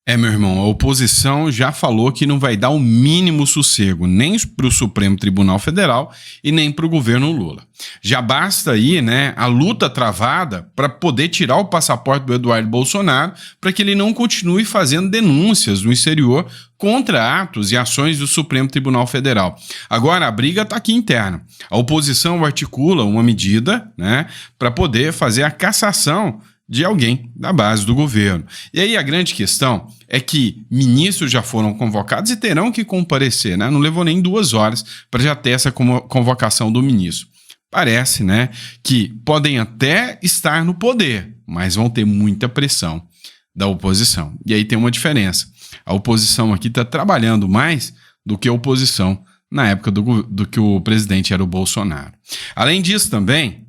Meu irmão, a oposição já falou que não vai dar o mínimo sossego nem para o Supremo Tribunal Federal e nem para o governo Lula. Já basta aí, né, a luta travada para poder tirar o passaporte do Eduardo Bolsonaro para que ele não continue fazendo denúncias no exterior contra atos e ações do Supremo Tribunal Federal. Agora, a briga está aqui interna. A oposição articula uma medida, né, para poder fazer a cassação de alguém da base do governo. E aí a grande questão é que ministros já foram convocados e terão que comparecer, né? Não levou nem 2 horas para já ter essa convocação do ministro. Parece, né, que podem até estar no poder, mas vão ter muita pressão da oposição. E aí tem uma diferença. A oposição aqui está trabalhando mais do que a oposição na época do que o presidente era o Bolsonaro. Além disso também,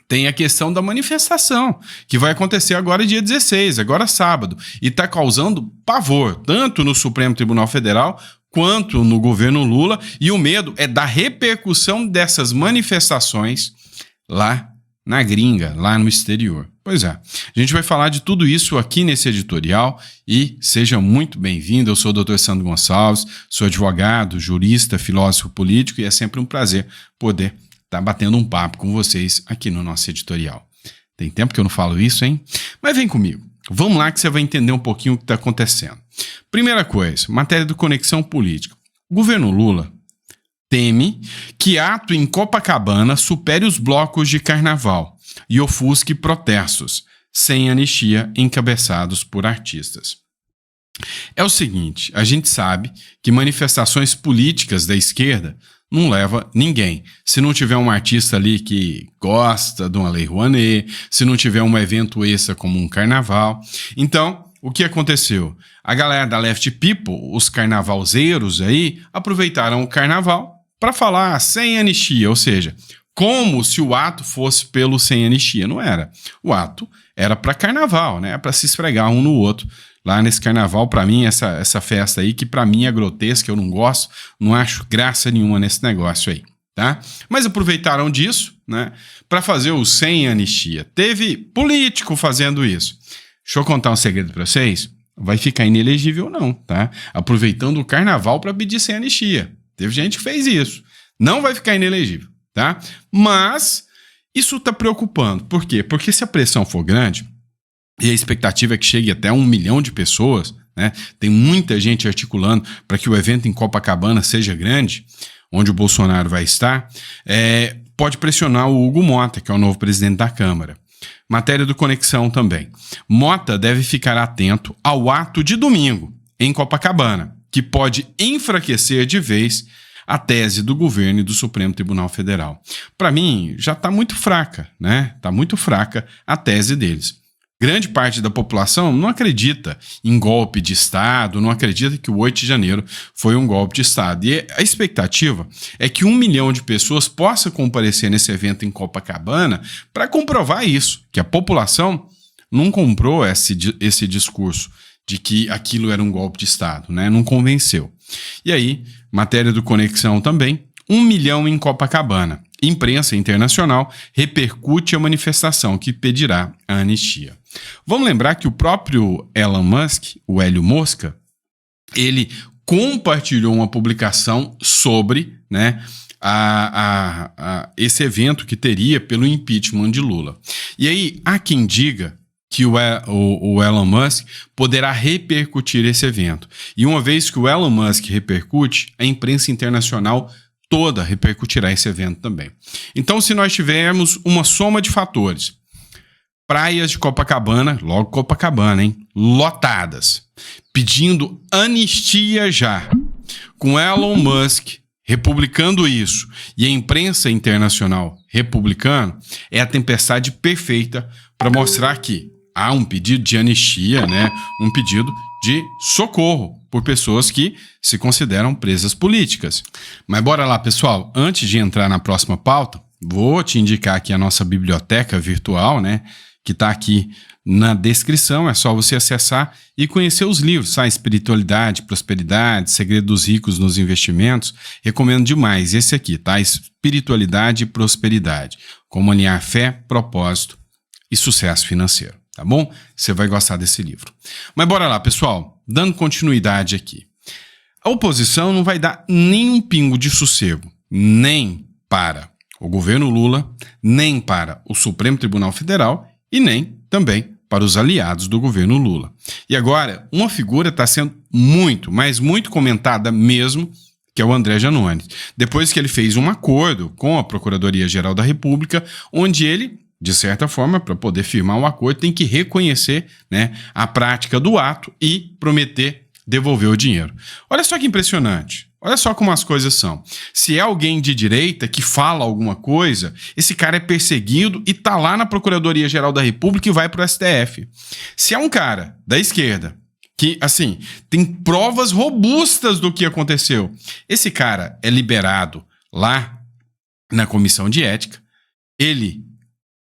tem a questão da manifestação, que vai acontecer agora dia 16, agora sábado, e está causando pavor, tanto no Supremo Tribunal Federal quanto no governo Lula, e o medo é da repercussão dessas manifestações lá na gringa, lá no exterior. Pois é, a gente vai falar de tudo isso aqui nesse editorial e seja muito bem-vindo. Eu sou o Dr. Sandro Gonçalves, sou advogado, jurista, filósofo político e é sempre um prazer poder estar batendo um papo com vocês aqui no nosso editorial. Tem tempo que eu não falo isso, hein? Mas vem comigo. Vamos lá que você vai entender um pouquinho o que está acontecendo. Primeira coisa, matéria do Conexão Política. O governo Lula teme que ato em Copacabana supere os blocos de carnaval e ofusque protestos sem anistia encabeçados por artistas. É o seguinte, a gente sabe que manifestações políticas da esquerda não leva ninguém. Se não tiver um artista ali que gosta de uma Lei Rouanet, se não tiver um evento extra como um carnaval. Então, o que aconteceu? A galera da Left People, os carnavalzeiros aí, aproveitaram o carnaval para falar sem anistia, ou seja, como se o ato fosse pelo sem anistia. Não era. O ato era para carnaval, né? Para se esfregar um no outro. Lá nesse carnaval, para mim, essa festa aí, que para mim é grotesca, eu não gosto, não acho graça nenhuma nesse negócio aí, tá? Mas aproveitaram disso, né, para fazer o sem anistia. Teve político fazendo isso. Deixa eu contar um segredo para vocês, vai ficar inelegível não, tá? Aproveitando o carnaval para pedir sem anistia. Teve gente que fez isso. Não vai ficar inelegível, tá? Mas isso tá preocupando. Por quê? Porque se a pressão for grande, e a expectativa é que chegue até 1 milhão de pessoas, né? Tem muita gente articulando para que o evento em Copacabana seja grande, onde o Bolsonaro vai estar, pode pressionar o Hugo Mota, que é o novo presidente da Câmara. Matéria do Conexão também. Mota deve ficar atento ao ato de domingo, em Copacabana, que pode enfraquecer de vez a tese do governo e do Supremo Tribunal Federal. Para mim, já está muito fraca, né? Está muito fraca a tese deles. Grande parte da população não acredita em golpe de Estado, não acredita que o 8 de janeiro foi um golpe de Estado. E a expectativa é que 1 milhão de pessoas possa comparecer nesse evento em Copacabana para comprovar isso, que a população não comprou esse discurso de que aquilo era um golpe de Estado, né? Não convenceu. E aí, matéria do Conexão também, 1 milhão em Copacabana. Imprensa internacional repercute a manifestação que pedirá a anistia. Vamos lembrar que o próprio Elon Musk, o Hélio Mosca, ele compartilhou uma publicação sobre, né, esse evento que teria pelo impeachment de Lula. E aí há quem diga que o Elon Musk poderá repercutir esse evento. E uma vez que o Elon Musk repercute, a imprensa internacional toda repercutirá esse evento também. Então, se nós tivermos uma soma de fatores, praias de Copacabana, logo Copacabana, hein, lotadas, pedindo anistia já, com Elon Musk republicando isso e a imprensa internacional republicana, é a tempestade perfeita para mostrar que há um pedido de anistia, né, um pedido de socorro por pessoas que se consideram presas políticas. Mas bora lá, pessoal. Antes de entrar na próxima pauta, vou te indicar aqui a nossa biblioteca virtual, né, que está aqui na descrição. É só você acessar e conhecer os livros, tá? Espiritualidade, Prosperidade, Segredo dos Ricos nos Investimentos. Recomendo demais esse aqui, tá? Espiritualidade e Prosperidade. Como alinhar fé, propósito e sucesso financeiro. tá bom? Você vai gostar desse livro. Mas bora lá, pessoal, dando continuidade aqui. A oposição não vai dar nem um pingo de sossego, nem para o governo Lula, nem para o Supremo Tribunal Federal e nem também para os aliados do governo Lula. E agora, uma figura está sendo muito, mas muito comentada mesmo, que é o André Janones, depois que ele fez um acordo com a Procuradoria-Geral da República, onde ele, de certa forma, para poder firmar um acordo, tem que reconhecer, né, a prática do ato e prometer devolver o dinheiro. Olha só que impressionante. Olha só como as coisas são. Se é alguém de direita que fala alguma coisa, esse cara é perseguido e tá lá na Procuradoria-Geral da República e vai pro STF. Se é um cara da esquerda que, assim, tem provas robustas do que aconteceu, esse cara é liberado lá na Comissão de Ética, ele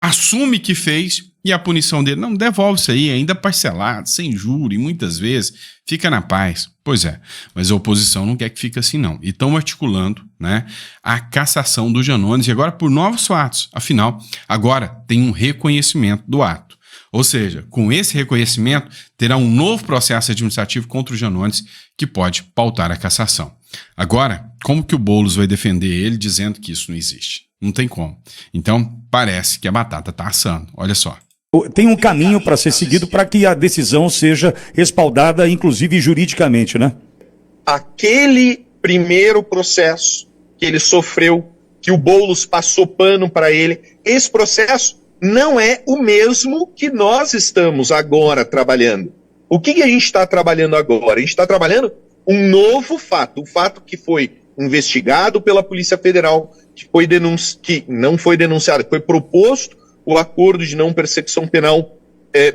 assume que fez e a punição dele, não, devolve isso aí, ainda parcelado, sem juro, muitas vezes, fica na paz. Pois é, mas a oposição não quer que fique assim não. E estão articulando, né, a cassação do Janones, e agora por novos fatos. Afinal, agora tem um reconhecimento do ato. Ou seja, com esse reconhecimento, terá um novo processo administrativo contra o Janones que pode pautar a cassação. Agora, como que o Boulos vai defender ele dizendo que isso não existe? Não tem como. Então, parece que a batata está assando. Olha só. Tem um caminho para ser seguido para que a decisão seja respaldada, inclusive juridicamente, né? Aquele primeiro processo que ele sofreu, que o Boulos passou pano para ele, esse processo não é o mesmo que nós estamos agora trabalhando. O que a gente está trabalhando agora? A gente está trabalhando um novo fato, um fato que foi investigado pela Polícia Federal, que não foi denunciado, foi proposto o acordo de não persecução penal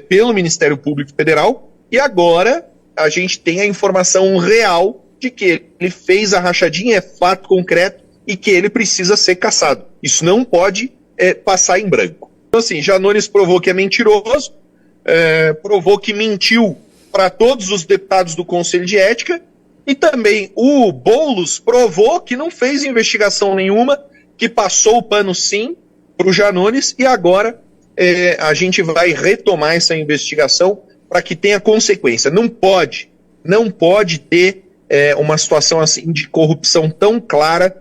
pelo Ministério Público Federal, e agora a gente tem a informação real de que ele fez a rachadinha, é fato concreto, e que ele precisa ser cassado. Isso não pode passar em branco. Então, assim, Janones provou que é mentiroso, provou que mentiu para todos os deputados do Conselho de Ética, e também o Boulos provou que não fez investigação nenhuma, que passou o pano sim para o Janones, e agora a gente vai retomar essa investigação para que tenha consequência. Não pode ter uma situação assim de corrupção tão clara,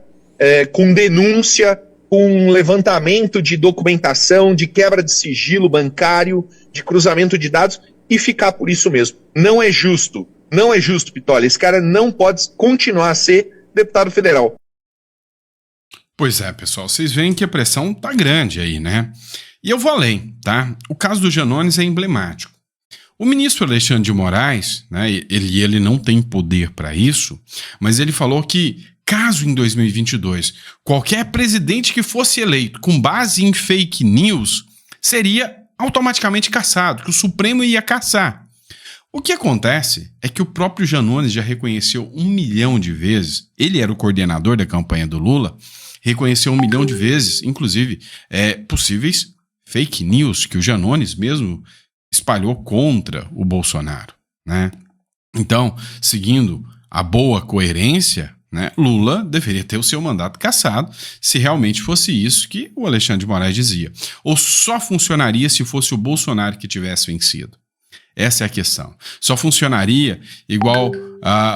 com denúncia, com levantamento de documentação, de quebra de sigilo bancário, de cruzamento de dados, e ficar por isso mesmo. Não é justo, Pitolli. Esse cara não pode continuar a ser deputado federal. Pois é, pessoal, vocês veem que a pressão tá grande aí, né? E eu vou além, tá? O caso do Janones é emblemático. O ministro Alexandre de Moraes, né, ele não tem poder para isso, mas ele falou que caso em 2022 qualquer presidente que fosse eleito com base em fake news seria automaticamente cassado, que o Supremo ia cassar. O que acontece é que o próprio Janones já reconheceu 1 milhão de vezes, ele era o coordenador da campanha do Lula, reconheceu 1 milhão de vezes, inclusive, possíveis fake news que o Janones mesmo espalhou contra o Bolsonaro, né? Então, seguindo a boa coerência, né, Lula deveria ter o seu mandato cassado se realmente fosse isso que o Alexandre de Moraes dizia. Ou só funcionaria se fosse o Bolsonaro que tivesse vencido. Essa é a questão. Só funcionaria igual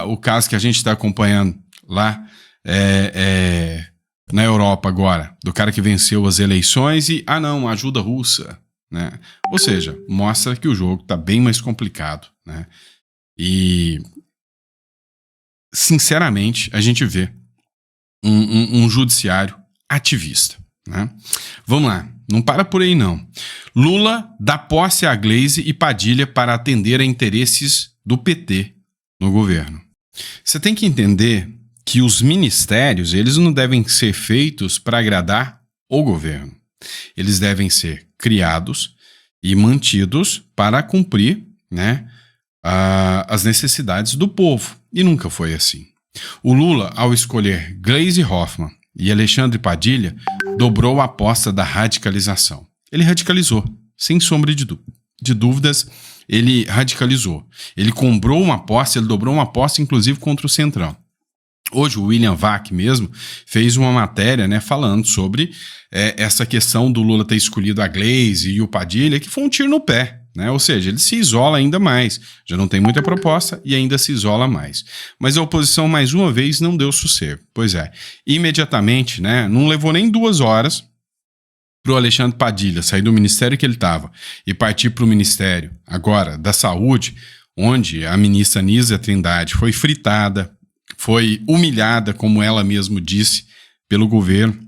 o caso que a gente está acompanhando lá na Europa agora, do cara que venceu as eleições e, não, ajuda russa, né? Ou seja, mostra que o jogo está bem mais complicado, né? E, sinceramente, a gente vê um judiciário ativista, né? Vamos lá, não para por aí não. Lula dá posse a Gleisi e Padilha para atender a interesses do PT no governo. Você tem que entender que os ministérios, eles não devem ser feitos para agradar o governo. Eles devem ser criados e mantidos para cumprir, né, as necessidades do povo. E nunca foi assim. O Lula, ao escolher Gleisi Hoffmann e Alexandre Padilha, dobrou a aposta da radicalização. Ele radicalizou, sem sombra de dúvidas, ele radicalizou. Ele comprou uma aposta, ele dobrou uma aposta, inclusive, contra o Centrão. Hoje o William Vac mesmo fez uma matéria, né, falando sobre essa questão do Lula ter escolhido a Gleisi e o Padilha, que foi um tiro no pé, né? Ou seja, ele se isola ainda mais, já não tem muita proposta e ainda se isola mais. Mas a oposição, mais uma vez, não deu sossego. Pois é, imediatamente, né, não levou nem 2 horas para o Alexandre Padilha sair do ministério que ele estava e partir para o Ministério, agora, da Saúde, onde a ministra Nízia Trindade foi fritada, foi humilhada, como ela mesma disse, pelo governo.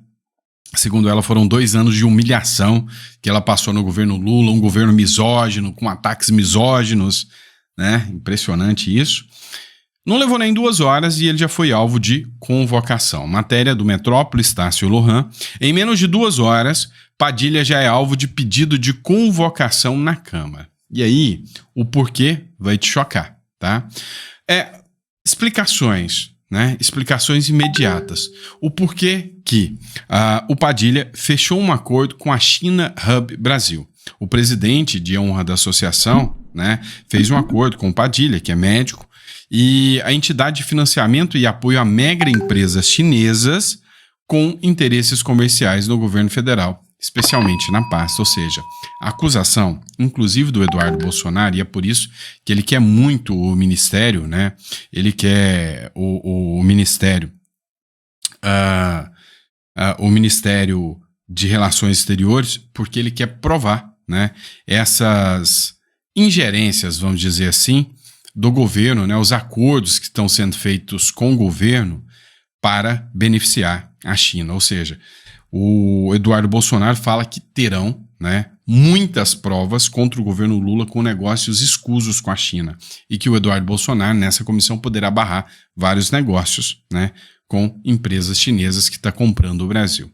Segundo ela, foram 2 anos de humilhação que ela passou no governo Lula, um governo misógino, com ataques misóginos, né? Impressionante isso. Não levou nem 2 horas e ele já foi alvo de convocação. Matéria do Metrópolis, Tássio Lohan. Em menos de 2 horas, Padilha já é alvo de pedido de convocação na Câmara. E aí, o porquê vai te chocar, tá? Explicações, né? Explicações imediatas. O porquê que o Padilha fechou um acordo com a China Hub Brasil. O presidente de honra da associação, né, fez um acordo com o Padilha, que é médico, e a entidade de financiamento e apoio a mega empresas chinesas com interesses comerciais no governo federal, especialmente na pasta. Ou seja, a acusação, inclusive do Eduardo Bolsonaro, e é por isso que ele quer muito o ministério, né? Ele quer o ministério, o Ministério de Relações Exteriores, porque ele quer provar, né, essas ingerências, vamos dizer assim, do governo, né, os acordos que estão sendo feitos com o governo para beneficiar a China. Ou seja, o Eduardo Bolsonaro fala que terão, né, muitas provas contra o governo Lula com negócios escusos com a China e que o Eduardo Bolsonaro, nessa comissão, poderá barrar vários negócios, né, com empresas chinesas que estão comprando o Brasil.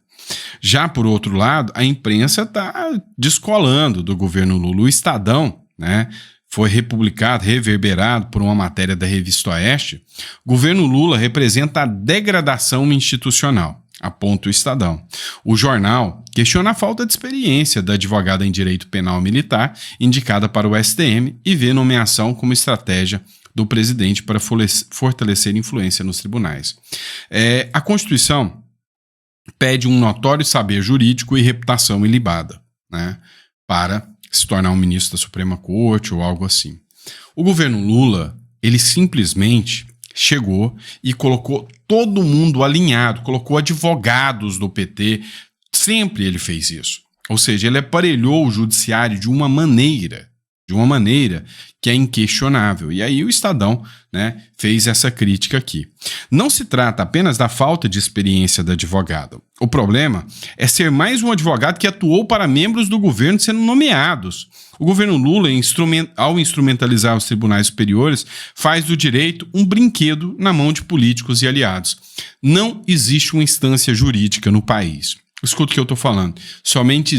Já, por outro lado, a imprensa está descolando do governo Lula. O Estadão, né, foi republicado, reverberado por uma matéria da revista Oeste. O governo Lula representa a degradação institucional, aponta o Estadão. O jornal questiona a falta de experiência da advogada em direito penal militar indicada para o STM e vê nomeação como estratégia do presidente para fortalecer influência nos tribunais. A Constituição pede um notório saber jurídico e reputação ilibada, né, para se tornar um ministro da Suprema Corte ou algo assim. O governo Lula, ele simplesmente chegou e colocou todo mundo alinhado, colocou advogados do PT, sempre ele fez isso. Ou seja, ele aparelhou o judiciário de uma maneira que é inquestionável. E aí o Estadão, né, fez essa crítica aqui. Não se trata apenas da falta de experiência da advogada. O problema é ser mais um advogado que atuou para membros do governo sendo nomeados. O governo Lula, ao instrumentalizar os tribunais superiores, faz do direito um brinquedo na mão de políticos e aliados. Não existe uma instância jurídica no país. Escuta o que eu estou falando. Somente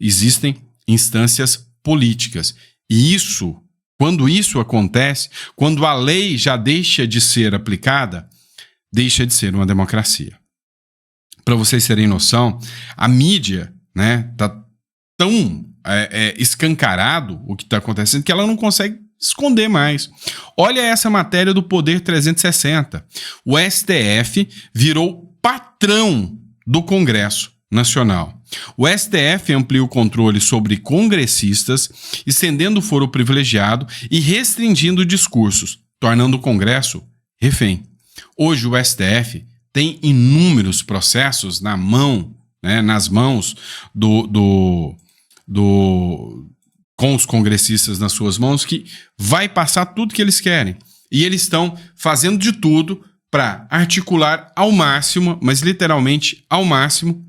existem instâncias políticas. E quando isso acontece, quando a lei já deixa de ser aplicada, deixa de ser uma democracia. Para vocês terem noção, a mídia, né, tá tão escancarado o que está acontecendo que ela não consegue esconder mais. Olha essa matéria do Poder 360. O STF virou patrão do Congresso Nacional. O STF amplia o controle sobre congressistas, estendendo o foro privilegiado e restringindo discursos, tornando o Congresso refém. Hoje o STF tem inúmeros processos na mão, né, nas mãos com os congressistas nas suas mãos, que vai passar tudo que eles querem. E eles estão fazendo de tudo para articular ao máximo, mas literalmente ao máximo,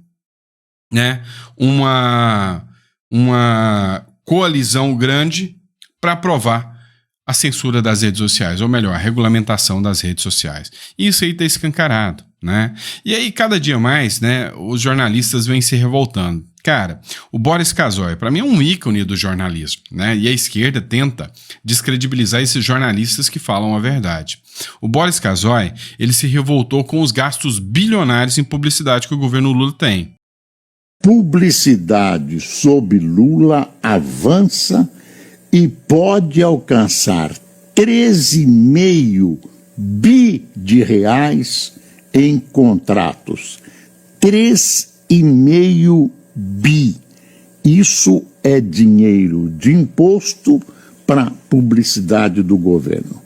né, uma coalizão grande para aprovar a censura das redes sociais, ou melhor, a regulamentação das redes sociais. Isso aí está escancarado, né? E aí, cada dia mais, né, os jornalistas vêm se revoltando. Cara, o Boris Casoy, para mim, é um ícone do jornalismo, né? E a esquerda tenta descredibilizar esses jornalistas que falam a verdade. O Boris Casoy, ele se revoltou com os gastos bilionários em publicidade que o governo Lula tem. Publicidade sob Lula avança e pode alcançar 13,5 bi de reais em contratos. 3,5 bi. Isso é dinheiro de imposto para publicidade do governo.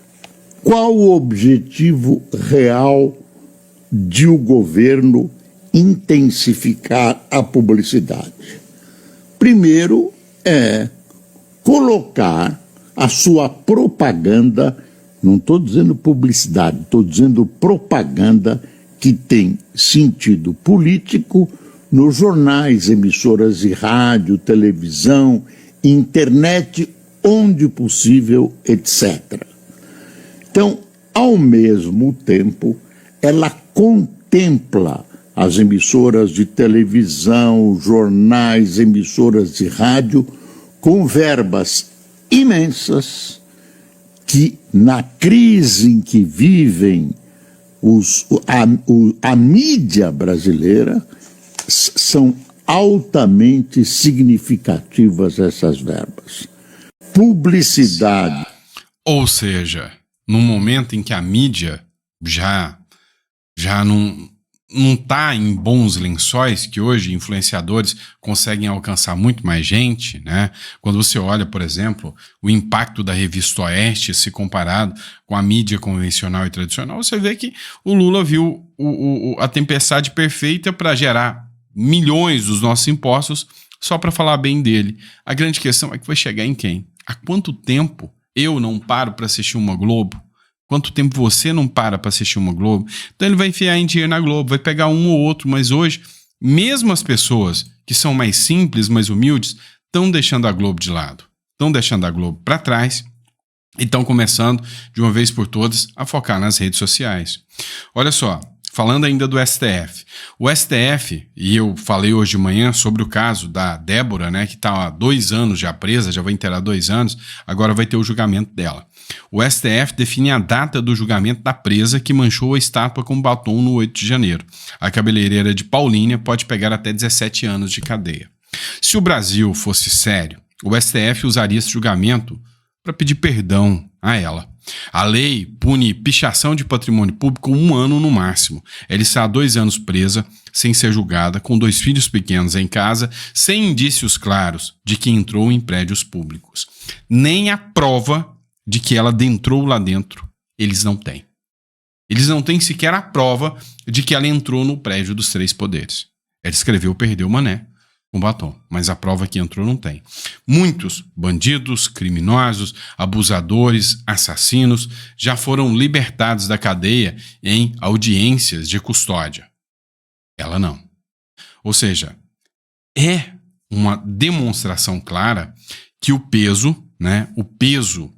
Qual o objetivo real de o governo intensificar a publicidade? Primeiro é colocar a sua propaganda, não estou dizendo publicidade, estou dizendo propaganda que tem sentido político nos jornais, emissoras de rádio, televisão, internet, onde possível, etc. Então, ao mesmo tempo, ela contempla as emissoras de televisão, jornais, emissoras de rádio, com verbas imensas que, na crise em que vivem a mídia brasileira, são altamente significativas essas verbas. Publicidade. Ou seja, no momento em que a mídia já não está em bons lençóis, que hoje influenciadores conseguem alcançar muito mais gente, né? Quando você olha, por exemplo, o impacto da Revista Oeste se comparado com a mídia convencional e tradicional, você vê que o Lula viu a tempestade perfeita para gerar milhões dos nossos impostos só para falar bem dele. A grande questão é que vai chegar em quem? Há quanto tempo eu não paro para assistir uma Globo? Quanto tempo você não para assistir uma Globo? Então ele vai enfiar em dinheiro na Globo, vai pegar um ou outro, mas hoje, mesmo as pessoas que são mais simples, mais humildes, estão deixando a Globo de lado, estão deixando a Globo para trás e estão começando, de uma vez por todas, a focar nas redes sociais. Olha só, falando ainda do STF. O STF, e eu falei hoje de manhã sobre o caso da Débora, né, que está há 2 anos já presa, já vai inteirar 2 anos, agora vai ter o julgamento dela. O STF define a data do julgamento da presa que manchou a estátua com batom no 8 de janeiro. A cabeleireira de Paulínia pode pegar até 17 anos de cadeia. Se o Brasil fosse sério, o STF usaria esse julgamento para pedir perdão a ela. A lei pune pichação de patrimônio público 1 ano no máximo. Ela está há 2 anos presa, sem ser julgada, com 2 filhos pequenos em casa, sem indícios claros de que entrou em prédios públicos. Nem a prova de que ela adentrou lá dentro, eles não têm. Eles não têm sequer a prova de que ela entrou no prédio dos 3 poderes. Ela escreveu "Perdeu Mané" com batom, mas a prova que entrou não tem. Muitos bandidos, criminosos, abusadores, assassinos já foram libertados da cadeia em audiências de custódia. Ela não. Ou seja, é uma demonstração clara que o peso, né, o peso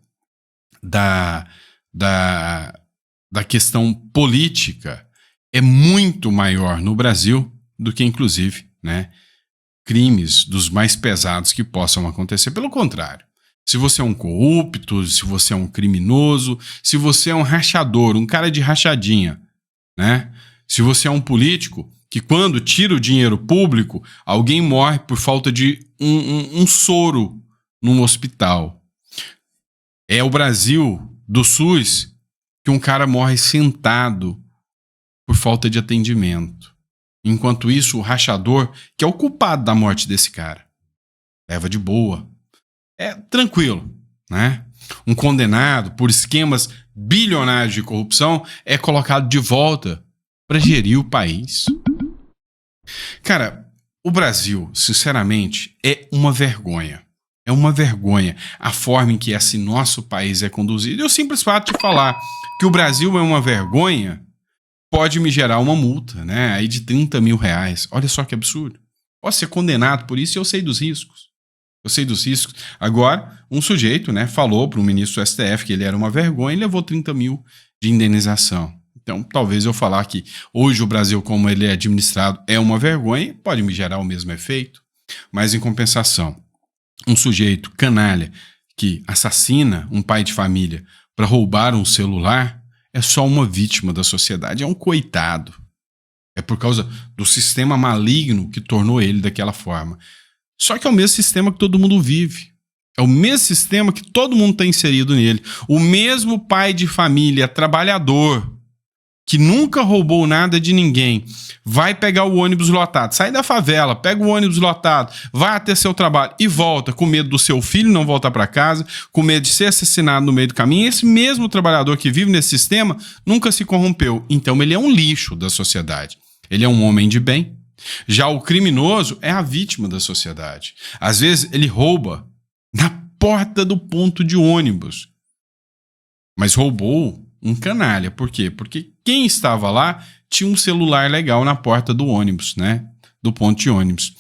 da questão política é muito maior no Brasil do que, inclusive, né, crimes dos mais pesados que possam acontecer. Pelo contrário, se você é um corrupto, se você é um criminoso, se você é um rachador, um cara de rachadinha, né? Se você é um político que, quando tira o dinheiro público, alguém morre por falta de um soro num hospital. É o Brasil do SUS que um cara morre sentado por falta de atendimento. Enquanto isso, o rachador, que é o culpado da morte desse cara, leva de boa. É tranquilo, né? Um condenado por esquemas bilionários de corrupção é colocado de volta para gerir o país. Cara, o Brasil, sinceramente, é uma vergonha. É uma vergonha a forma em que esse nosso país é conduzido. E o simples fato de falar que o Brasil é uma vergonha pode me gerar uma multa, né? Aí de 30 mil reais. Olha só que absurdo. Posso ser condenado por isso e eu sei dos riscos. Eu sei dos riscos. Agora, um sujeito, né, falou para o ministro do STF que ele era uma vergonha e levou 30 mil de indenização. Então, talvez eu falar que hoje o Brasil, como ele é administrado, é uma vergonha, pode me gerar o mesmo efeito. Mas, em compensação, um sujeito canalha que assassina um pai de família para roubar um celular é só uma vítima da sociedade, é um coitado. É por causa do sistema maligno que tornou ele daquela forma. Só que é o mesmo sistema que todo mundo vive. É o mesmo sistema que todo mundo está inserido nele. O mesmo pai de família trabalhador que nunca roubou nada de ninguém, vai pegar o ônibus lotado, sai da favela, pega o ônibus lotado, vai até seu trabalho e volta com medo do seu filho não voltar para casa, com medo de ser assassinado no meio do caminho, esse mesmo trabalhador que vive nesse sistema nunca se corrompeu. Então ele é um lixo da sociedade. Ele é um homem de bem. Já o criminoso é a vítima da sociedade. Às vezes ele rouba na porta do ponto de ônibus. Mas roubou um canalha. Por quê? Porque quem estava lá tinha um celular legal na porta do ônibus, né? Do ponto de ônibus.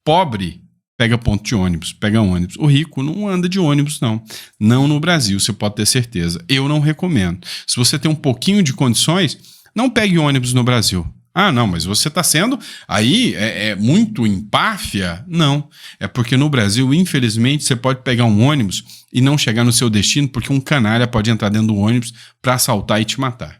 Pobre pega ponto de ônibus, pega ônibus. O rico não anda de ônibus, não. Não no Brasil, você pode ter certeza. Eu não recomendo. Se você tem um pouquinho de condições, não pegue ônibus no Brasil. Ah, não, mas você está sendo aí muito empáfia? Não, é porque no Brasil, infelizmente, você pode pegar um ônibus e não chegar no seu destino porque um canalha pode entrar dentro do ônibus para assaltar e te matar.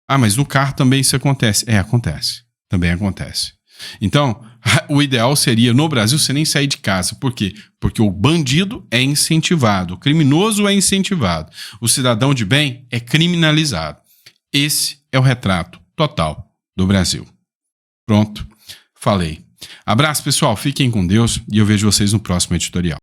Ah, mas no carro também isso acontece. Acontece. Também acontece. Então, o ideal seria, no Brasil, você nem sair de casa. Por quê? Porque o bandido é incentivado, o criminoso é incentivado, o cidadão de bem é criminalizado. Esse é o retrato total do Brasil. Pronto, falei. Abraço, pessoal, fiquem com Deus e eu vejo vocês no próximo editorial.